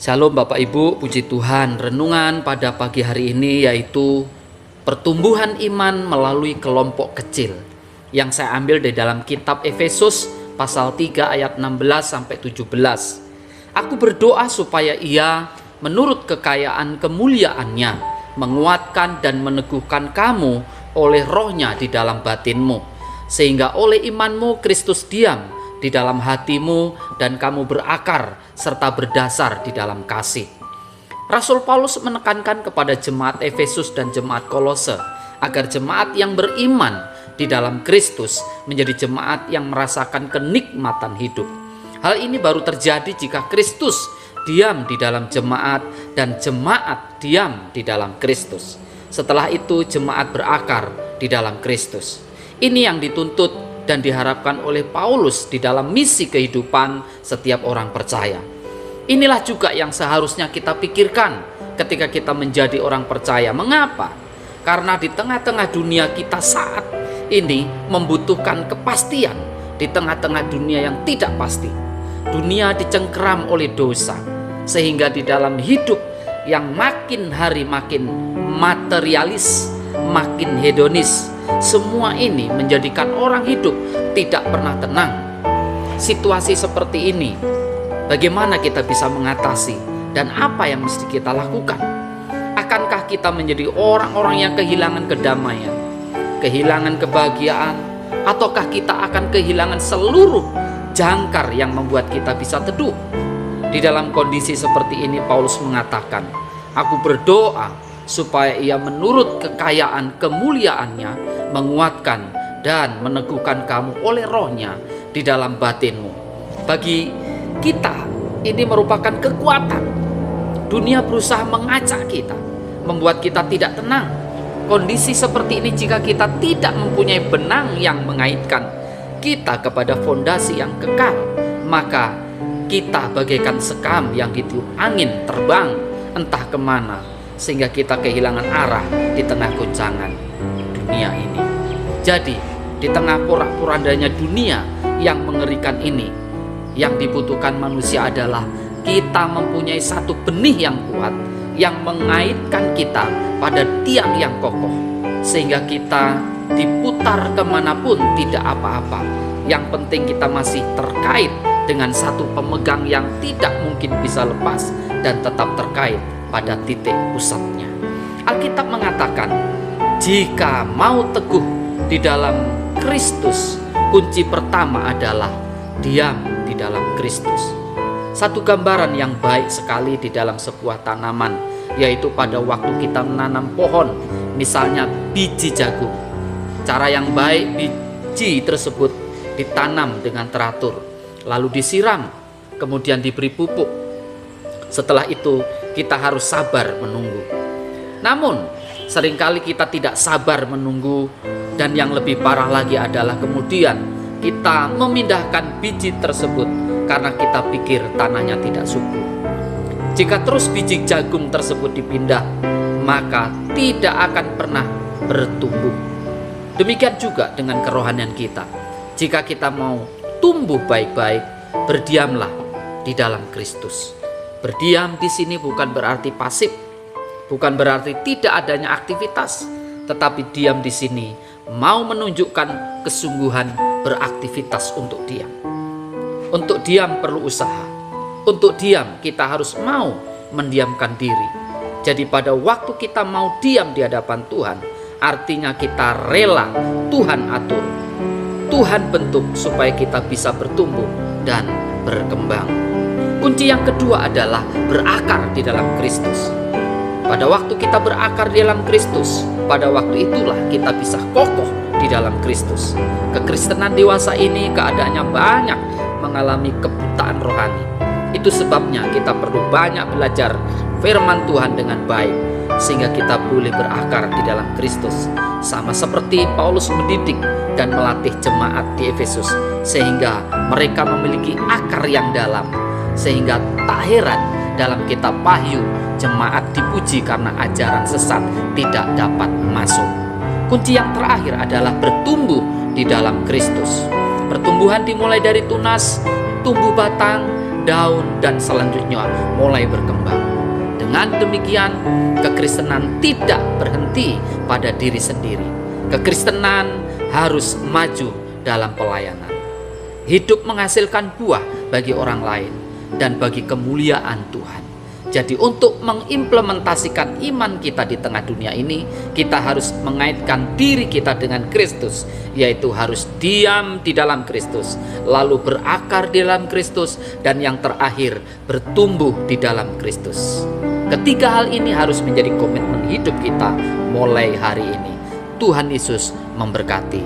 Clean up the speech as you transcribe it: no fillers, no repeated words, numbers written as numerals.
Shalom Bapak Ibu, puji Tuhan. Renungan pada pagi hari ini yaitu pertumbuhan iman melalui kelompok kecil, yang saya ambil dari dalam kitab Efesus pasal 3 ayat 16 sampai 17. Aku berdoa supaya Ia menurut kekayaan kemuliaannya menguatkan dan meneguhkan kamu oleh Roh-Nya di dalam batinmu, sehingga oleh imanmu Kristus diam di dalam hatimu dan kamu berakar serta berdasar di dalam kasih. Rasul Paulus menekankan kepada jemaat Efesus dan jemaat Kolose agar jemaat yang beriman di dalam Kristus menjadi jemaat yang merasakan kenikmatan hidup. Hal ini baru terjadi jika Kristus diam di dalam jemaat dan jemaat diam di dalam Kristus. Setelah itu jemaat berakar di dalam Kristus. Ini yang dituntut dan diharapkan oleh Paulus di dalam misi kehidupan setiap orang percaya. Inilah juga yang seharusnya kita pikirkan ketika kita menjadi orang percaya. Mengapa? Karena di tengah-tengah dunia kita saat ini membutuhkan kepastian, di tengah-tengah dunia yang tidak pasti. Dunia dicengkeram oleh dosa, sehingga di dalam hidup yang makin hari makin materialis, makin hedonis, semua ini menjadikan orang hidup tidak pernah tenang. Situasi seperti ini, bagaimana kita bisa mengatasi dan apa yang mesti kita lakukan? Akankah kita menjadi orang-orang yang kehilangan kedamaian, kehilangan kebahagiaan, ataukah kita akan kehilangan seluruh jangkar yang membuat kita bisa teduh? Di dalam kondisi seperti ini Paulus mengatakan, aku berdoa supaya Ia menurut kekayaan kemuliaannya menguatkan dan meneguhkan kamu oleh Roh-Nya di dalam batinmu. Bagi kita ini merupakan kekuatan. Dunia berusaha mengacak kita, membuat kita tidak tenang. Kondisi seperti ini jika kita tidak mempunyai benang yang mengaitkan kita kepada fondasi yang kekal, maka kita bagaikan sekam yang ditiup angin terbang entah kemana, sehingga kita kehilangan arah di tengah goncangan dunia ini. Jadi di tengah porak-porandanya dunia yang mengerikan ini, yang dibutuhkan manusia adalah kita mempunyai satu benih yang kuat, yang mengaitkan kita pada tiang yang kokoh, sehingga kita diputar kemanapun tidak apa-apa. Yang penting kita masih terkait dengan satu pemegang yang tidak mungkin bisa lepas dan tetap terkait pada titik pusatnya. Alkitab mengatakan, jika mau teguh di dalam Kristus, kunci pertama adalah diam di dalam Kristus. Satu gambaran yang baik sekali di dalam sebuah tanaman, yaitu pada waktu kita menanam pohon, misalnya biji jagung. Cara yang baik, biji tersebut ditanam dengan teratur, lalu disiram, kemudian diberi pupuk. Setelah itu kita harus sabar menunggu. Namun seringkali kita tidak sabar menunggu, dan yang lebih parah lagi adalah kemudian kita memindahkan biji tersebut karena kita pikir tanahnya tidak subur. Jika terus biji jagung tersebut dipindah, maka tidak akan pernah bertumbuh. Demikian juga dengan kerohanian kita. Jika kita mau tumbuh baik-baik, berdiamlah di dalam Kristus. Berdiam di sini bukan berarti pasif, bukan berarti tidak adanya aktivitas, tetapi diam di sini mau menunjukkan kesungguhan beraktivitas untuk diam. Untuk diam perlu usaha. Untuk diam kita harus mau mendiamkan diri. Jadi pada waktu kita mau diam di hadapan Tuhan, artinya kita rela Tuhan atur, Tuhan bentuk supaya kita bisa bertumbuh dan berkembang. Kunci yang kedua adalah berakar di dalam Kristus. Pada waktu kita berakar di dalam Kristus, pada waktu itulah kita bisa kokoh di dalam Kristus. Kekristenan dewasa ini keadaannya banyak mengalami kebutaan rohani. Itu sebabnya kita perlu banyak belajar firman Tuhan dengan baik, sehingga kita boleh berakar di dalam Kristus. Sama seperti Paulus mendidik dan melatih jemaat di Efesus, sehingga mereka memiliki akar yang dalam. Sehingga tak heran dalam kitab Wahyu, jemaat dipuji karena ajaran sesat tidak dapat masuk. Kunci yang terakhir adalah bertumbuh di dalam Kristus. Pertumbuhan dimulai dari tunas, tumbuh batang, daun, dan selanjutnya mulai berkembang. Dengan demikian, kekristenan tidak berhenti pada diri sendiri. Kekristenan harus maju dalam pelayanan. Hidup menghasilkan buah bagi orang lain dan bagi kemuliaan Tuhan. Jadi untuk mengimplementasikan iman kita di tengah dunia ini, kita harus mengaitkan diri kita dengan Kristus, yaitu harus diam di dalam Kristus, lalu berakar di dalam Kristus, dan yang terakhir bertumbuh di dalam Kristus. Ketiga hal ini harus menjadi komitmen hidup kita mulai hari ini. Tuhan Yesus memberkati.